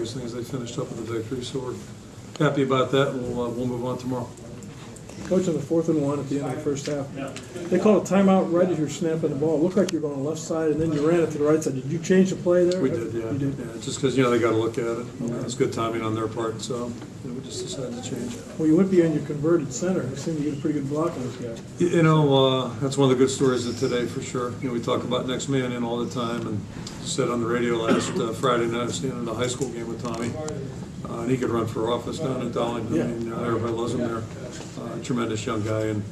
biggest thing is they finished up with a victory. So we're happy about that, and we'll move on tomorrow. Coach, on the 4th and 1 at the end of the first half, they called a timeout right as you were snapping the ball. It looked like you were going to the left side, and then you ran it to the right side. Did you change the play there? We did, yeah. You did? Yeah, just because, they got to look at it. It's good timing on their part, so we just decided to change. Well, you went beyond your converted center. It seemed to get a pretty good block on this guy. That's one of the good stories of today for sure. We talk about next man in all the time, and said on the radio last Friday night, I was standing at a high school game with Tommy, and he could run for office down in Darlington. Yeah. I mean, everybody loves him there. Tremendous young guy, and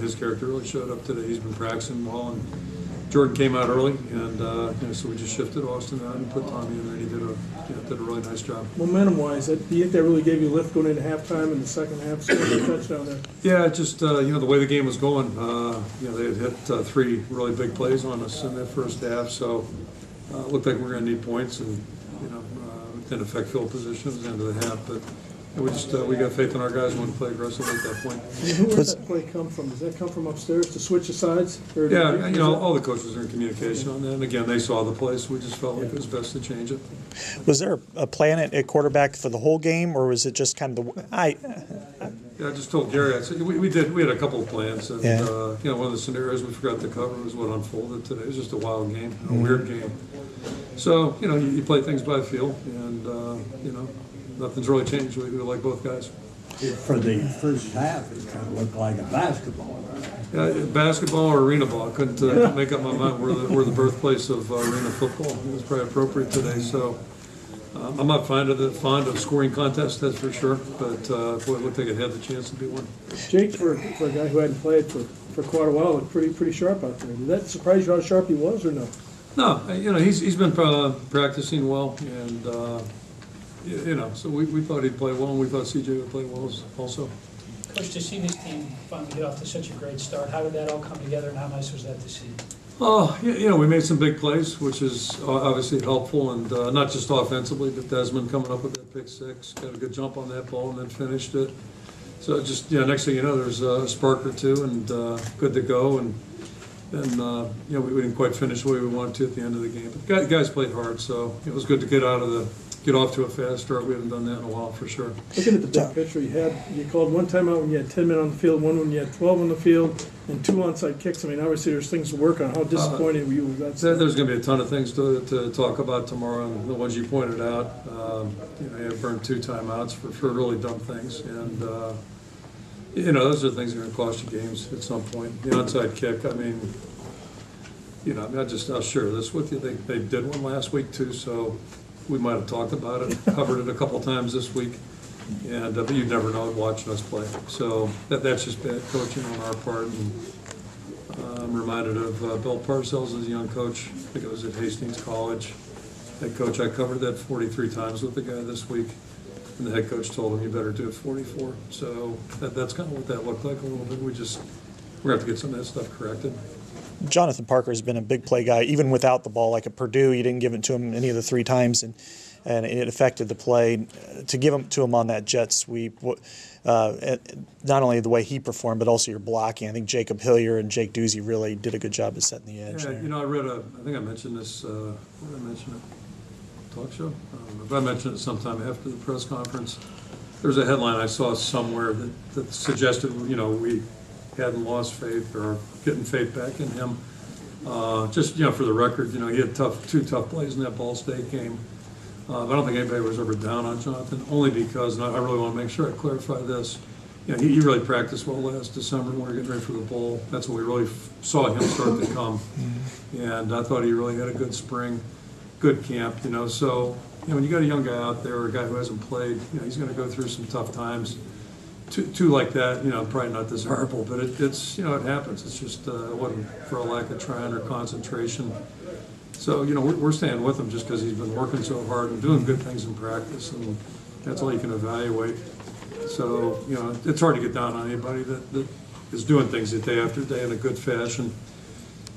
his character really showed up today. He's been practicing well, and Jordan came out early, and so we just shifted Austin out and put Tommy in there, and he did a really nice job. Momentum-wise, do you think that really gave you a lift going into halftime in the second half? Scoring a touchdown there. Yeah, just the way the game was going. They had hit 3 really big plays on us in that first half, so it looked like we were going to need points, and it didn't affect field position at the end of the half, but. We got faith in our guys and wanted to play aggressively at that point. Where does that play come from? Does that come from upstairs to switch the sides? Yeah, all the coaches are in communication on that. And again, they saw the play, so we just felt like it was best to change it. Was there a plan at quarterback for the whole game, or was it just kind of I just told Gary. I said we had a couple of plans, and one of the scenarios we forgot to cover was what unfolded today. It was just a wild game, a weird game. So you play things by feel, and nothing's really changed. We like both guys. For the first half, it kind of looked like a basketball. Yeah, basketball or arena ball. I couldn't make up my mind. We're the birthplace of arena football. It was probably appropriate today. So I'm not fond of scoring contests, that's for sure. But boy, it looked like it had the chance to be one. Jake, for a guy who hadn't played for quite a while, looked pretty sharp out there. Did that surprise you how sharp he was, or no? No, he's been practicing well, and. So we thought he'd play well, and we thought CJ would play well also. Coach, to see this team finally get off to such a great start, how did that all come together, and how nice was that to see? Oh, we made some big plays, which is obviously helpful, and not just offensively, but Desmond coming up with that pick 6, got a good jump on that ball, and then finished it. So just next thing you know, there's a spark or two, and good to go, and we didn't quite finish the way we wanted to at the end of the game. But guys played hard, so it was good to get off to a fast start. We haven't done that in a while for sure. Looking at the big picture, you called one timeout when you had 10 men on the field, one when you had 12 on the field, and 2 onside kicks. I mean, obviously there's things to work on. How disappointed were you with that? There's going to be a ton of things to talk about tomorrow, and the ones you pointed out. You have burned 2 timeouts for really dumb things, and those are things that are going to cost you games at some point. The onside kick, I'll share this with you. They did one last week too, so we might have talked about it, covered it a couple times this week, and but you'd never know watching us play. So that's just bad coaching on our part. And I'm reminded of Bill Parcells as a young coach. I think it was at Hastings College. Head coach, I covered that 43 times with the guy this week, and the head coach told him, "You better do it 44." So that's kind of what that looked like a little bit. We're going to have to get some of that stuff corrected. Jonathan Parker has been a big play guy, even without the ball. Like at Purdue, you didn't give it to him any of the 3 times, and it affected the play. To give him to him on that jet sweep, not only the way he performed, but also your blocking. I think Jacob Hillier and Jake Doozy really did a good job of setting the edge. Yeah, there. I read I think I mentioned this. Where did I mention it? Talk show? I don't know. But I mentioned it sometime after the press conference. There was a headline I saw somewhere that suggested we hadn't lost faith or getting faith back in him. Just for the record, he had 2 tough plays in that Ball State game. I don't think anybody was ever down on Jonathan, only because, and I really want to make sure I clarify this, he really practiced well last December when we were getting ready for the bowl. That's when we really saw him start to come. And I thought he really had a good spring, good camp, So, when you got a young guy out there, or a guy who hasn't played, he's going to go through some tough times. Two like that, probably not desirable, but it's it happens. It's just it wasn't for a lack of trying or concentration. So we're staying with him just because he's been working so hard and doing good things in practice, and that's all you can evaluate. So it's hard to get down on anybody that is doing things day after day in a good fashion.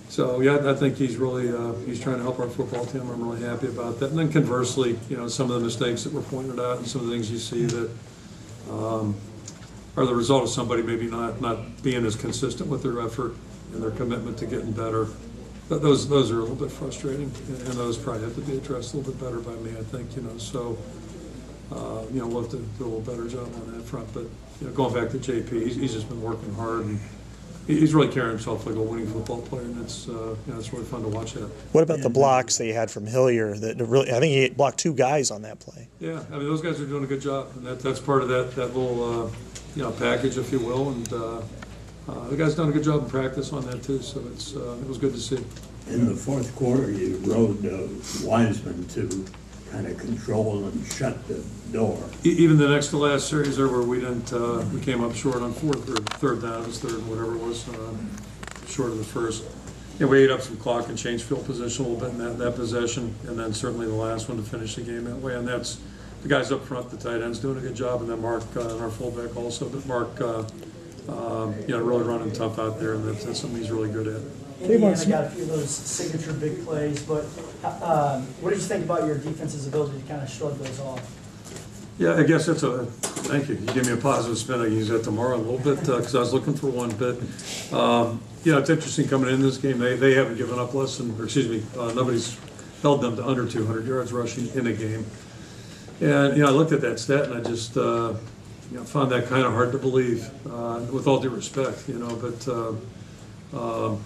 So I think he's really he's trying to help our football team. I'm really happy about that. And then conversely, some of the mistakes that were pointed out and some of the things you see that. Are the result of somebody maybe not being as consistent with their effort and their commitment to getting better. Those are a little bit frustrating, and those probably have to be addressed a little bit better by me, I think. So we'll have to do a little better job on that front. But going back to JP, he's just been working hard, and he's really carrying himself like a winning football player, and it's really fun to watch that. What about the blocks that you had from Hillier? That really, I think he blocked 2 guys on that play. Yeah, I mean, those guys are doing a good job, and that's part of that little package, if you will. And the guy's done a good job in practice on that too, so it was good to see. In the fourth quarter, you rode Wiseman to kind of control and shut the door. Even the next to last series there, where we came up short on third down, it was third, whatever it was, short of the first. Yeah, we ate up some clock and changed field position a little bit in that possession, and then certainly the last one to finish the game that way. And that's the guys up front, the tight ends, doing a good job, and then Mark, our fullback also. But Mark, really running tough out there, and that's something he's really good at. Indiana got a few of those signature big plays, but what did you think about your defense's ability to kind of shrug those off? Yeah, I guess thank you. You gave me a positive spin. I can use that tomorrow a little bit because I was looking for one. But, it's interesting coming in this game. They haven't given up nobody's held them to under 200 yards rushing in a game. And, I looked at that stat and I just, found that kind of hard to believe, with all due respect, but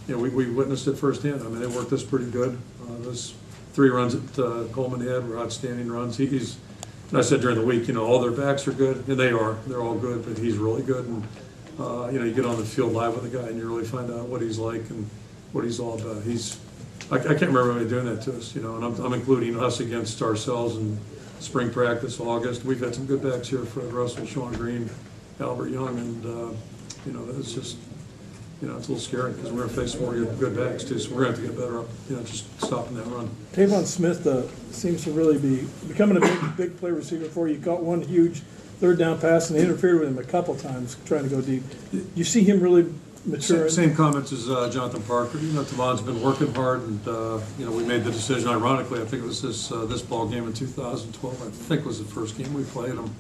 we witnessed it firsthand. I mean, they worked us pretty good. Those 3 runs that Coleman had were outstanding runs. And I said during the week, all their backs are good, and they are. They're all good, but he's really good. And, you get on the field live with a guy and you really find out what he's like and what he's all about. I can't remember anybody doing that to us, and I'm including us against ourselves in spring practice, August. We've had some good backs here, Fred Russell, Sean Green, Albert Young, and, it's just, it's a little scary because we're going to face more good backs too, so we're going to have to get better up, just stopping that run. Tavon Smith seems to really be becoming a big play receiver for you. You caught one huge third down pass and they interfered with him a couple times trying to go deep. You see him really maturing? Same comments as Jonathan Parker. Tavon's been working hard, and we made the decision. Ironically, I think it was this ball game in 2012. I think was the first game we played him.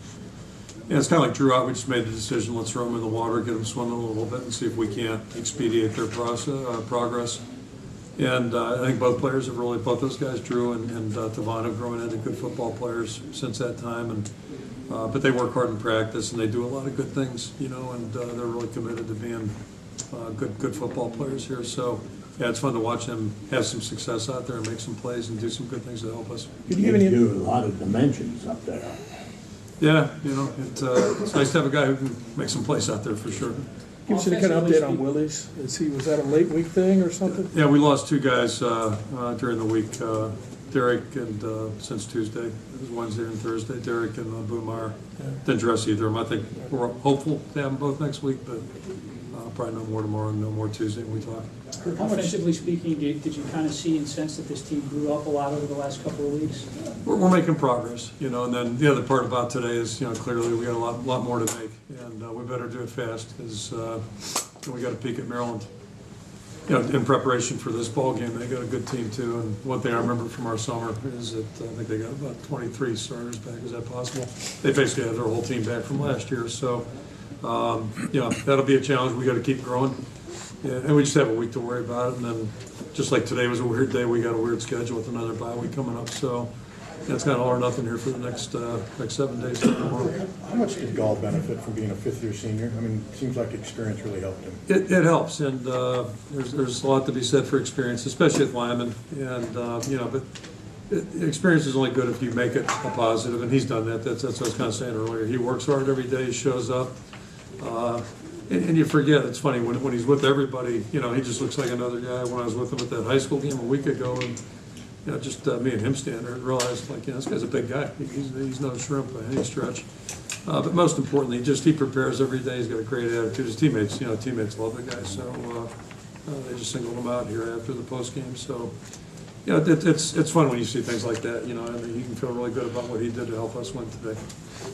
And it's kind of like Drew out. We just made the decision. Let's throw them in the water, get them swimming a little bit, and see if we can't expedite their progress. And I think both those guys, Drew and Tavon, have grown into good football players since that time. And but they work hard in practice, and they do a lot of good things, and they're really committed to being good football players here. So, yeah, it's fun to watch them have some success out there and make some plays and do some good things to help us. You do a lot of dimensions up there. Yeah, it's nice to have a guy who can make some plays out there for sure. Give us any kind of update on Willie's. Was that a late week thing or something? Yeah, we lost 2 guys during the week. Derek and since Tuesday, it was Wednesday and Thursday. Derek and Boomeyer didn't dress either of them. I think we're hopeful to have them both next week, but probably no more tomorrow and no more Tuesday when we talk. Offensively speaking, did you kind of see and sense that this team grew up a lot over the last couple of weeks? We're making progress, and then the other part about today is, clearly we got a lot more to make, and we better do it fast because we got to peak at Maryland. In preparation for this ball game, they got a good team too. And one thing I remember from our summer is that I think they got about 23 starters back. Is that possible? They basically have their whole team back from last year. So, that'll be a challenge. We got to keep growing, and we just have a week to worry about it. And then, just like today was a weird day, we got a weird schedule with another bye week coming up. So, it's kind of all or nothing here for the next 7 days. How much did Gall benefit from being a fifth-year senior? I mean, it seems like experience really helped him. It helps, and there's a lot to be said for experience, especially with linemen. And but experience is only good if you make it a positive, and he's done that. That's what I was kind of saying earlier. He works hard every day, shows up, and you forget. It's funny when he's with everybody. He just looks like another guy. When I was with him at that high school game a week ago, and just me and him standing there and realized, this guy's a big guy. He's no shrimp by any stretch. But most importantly, he prepares every day. He's got a great attitude. His teammates love the guy. So they just singled him out here after the post game. So it's fun when you see things like that. And you can feel really good about what he did to help us win today.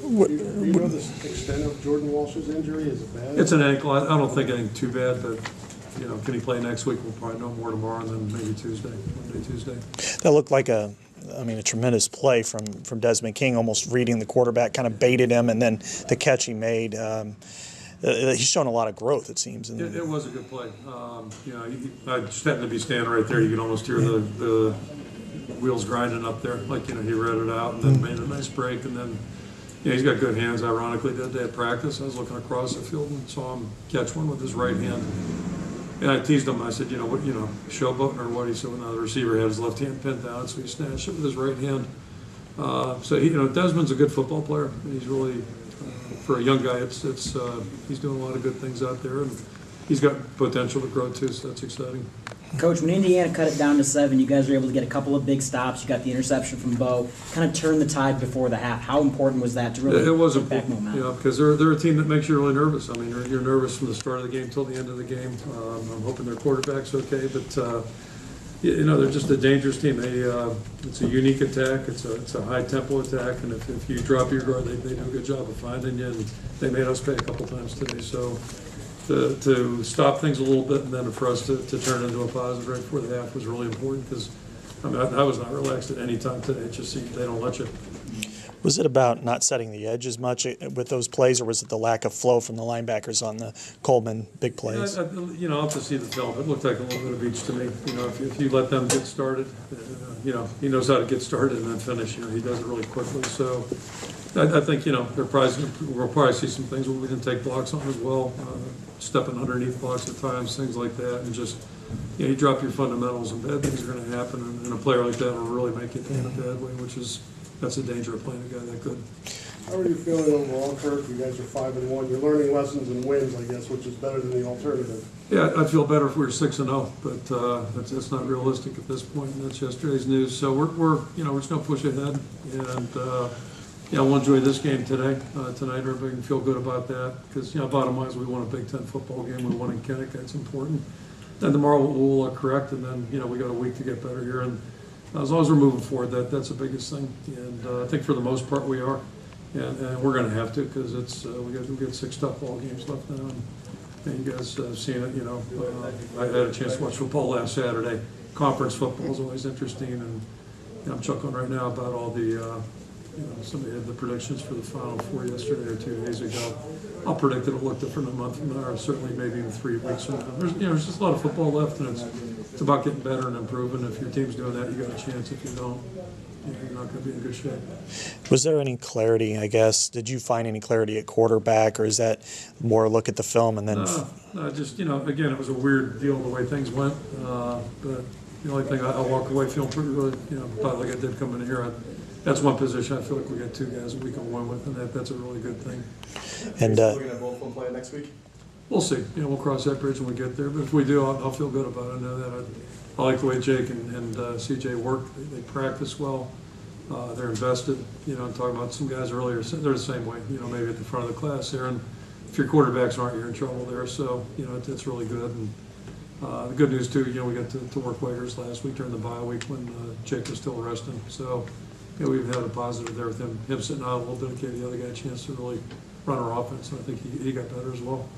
Do you know the extent of Jordan Walsh's injury? Is it bad? It's an ankle. I don't think anything too bad, but. Can he play next week? We'll probably know more tomorrow, and then maybe Monday, Tuesday. That looked like a tremendous play from Desmond King, almost reading the quarterback, kind of baited him, and then the catch he made. He's shown a lot of growth, it seems. It was a good play. I just happened to be standing right there. You could almost hear the wheels grinding up there. He read it out and then made a nice break, and then Yeah, he's got good hands. Ironically, that day at practice, I was looking across the field and saw him catch one with his right hand. And I teased him. I said, showboating or what? He said, well, no, the receiver had his left hand pinned down, so he snatched it with his right hand. So Desmond's a good football player. He's really, for a young guy, he's doing a lot of good things out there, and he's got potential to grow too. So that's exciting. Coach, when Indiana cut it down to 7, you guys were able to get a couple of big stops. You got the interception from Bo, kind of turned the tide before the half. How important was that to really It was get back important, momentum? because they're a team that makes you really nervous. I mean, you're nervous from the start of the game till the end of the game. I'm hoping their quarterback's okay, but they're just a dangerous team. It's a unique attack. It's a high tempo attack, and if you drop your guard, they do a good job of finding you. And they made us pay a couple times today. So to stop things a little bit, and then for us to turn it into a positive right before the half was really important, because I was not relaxed at any time today. It's just they don't let you. Was it about not setting the edge as much with those plays, or was it the lack of flow from the linebackers on the Coleman big plays? I'll have to see the film. It looked like a little bit of each to me. If you let them get started, he knows how to get started and then finish. He does it really quickly. So I think, we'll probably see some things where we can take blocks on as well, stepping underneath blocks at times, things like that, and just, you drop your fundamentals and bad things are going to happen, and a player like that will really make you pay in a bad way, that's the danger of playing a guy that good. How are you feeling overall, Kirk? You guys are 5-1. You're learning lessons and wins, I guess, which is better than the alternative. Yeah, I'd feel better if we were 6-0, but that's not realistic at this point. And that's yesterday's news. So we're just going to push ahead, and we'll enjoy this game today. Tonight, everybody can feel good about that, because bottom line is we won a Big Ten football game. We won in Kinnick. That's important. Then tomorrow we'll correct, and then we got a week to get better here. And as long as we're moving forward, that's the biggest thing. And I think for the most part we are. And we're going to have to, because we got 6 tough ball games left now, and you guys have seen it. I had a chance to watch football last Saturday. Conference football is always interesting, and I'm chuckling right now about all the. Somebody had the predictions for the Final Four yesterday or 2 days ago. I'll predict it'll look different a month from now, or certainly maybe even 3 weeks from now. There's just a lot of football left, and it's about getting better and improving. If your team's doing that, you got a chance. If you don't, you're not going to be in good shape. Was there any clarity, I guess? Did you find any clarity at quarterback, or is that more look at the film and then? Just, again, it was a weird deal the way things went. But the only thing I walk away feeling pretty good, about like I did coming in here. That's one position I feel like we got 2 guys that we can win with, and that's a really good thing. And looking at both of them play next week? We'll see. We'll cross that bridge when we get there. But if we do, I'll feel good about it. I know that. I like the way Jake and CJ work. They practice well. They're invested. I'm talking about some guys earlier. They're the same way. Maybe at the front of the class there. And if your quarterbacks aren't, you're in trouble there. So it's really good. And the good news too, we got to work waivers last week during the bye week when Jake was still resting. So. We've had a positive there with him sitting out a little bit, gave the other guy a chance to really run our offense, and I think he got better as well.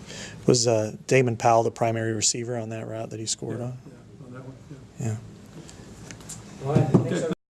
Was Damon Powell the primary receiver on that route that he scored on? Yeah, on that one, Yeah. Well, thanks, everybody.